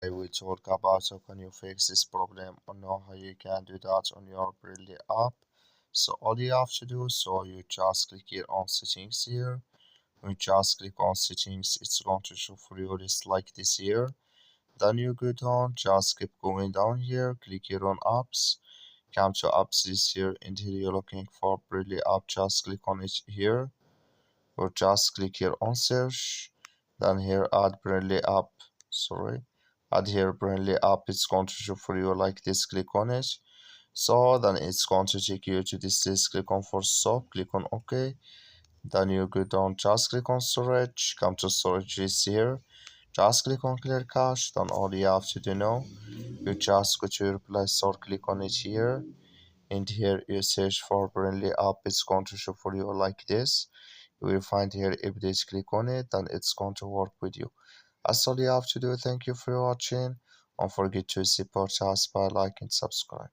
I will talk about how can you fix this problem or know how you can do that on your Brilli app. So all you have to do, so you just click here on settings here. When you just click on settings, it's going to show for you list like this here. Then you go down, just keep going down here, click here on apps, come to apps this here, and here you're looking for Brilli app, just click on it here, or just click here on search, then here add Brilli app, sorry, add here Brilli app, it's going to show for you like this, click on it. So then it's going to take you to this list, click on for stop, click on OK. Then you go down, just click on storage, come to storage is here, just click on clear cache. Then all you have to do now, you just go to your Play Store, click on it here, and here you search for Brilli app, it's going to show for you like this. You will find here update, click on it, and it's going to work with you. That's all you have to do. Thank you for watching. Don't forget to support us by like and subscribe.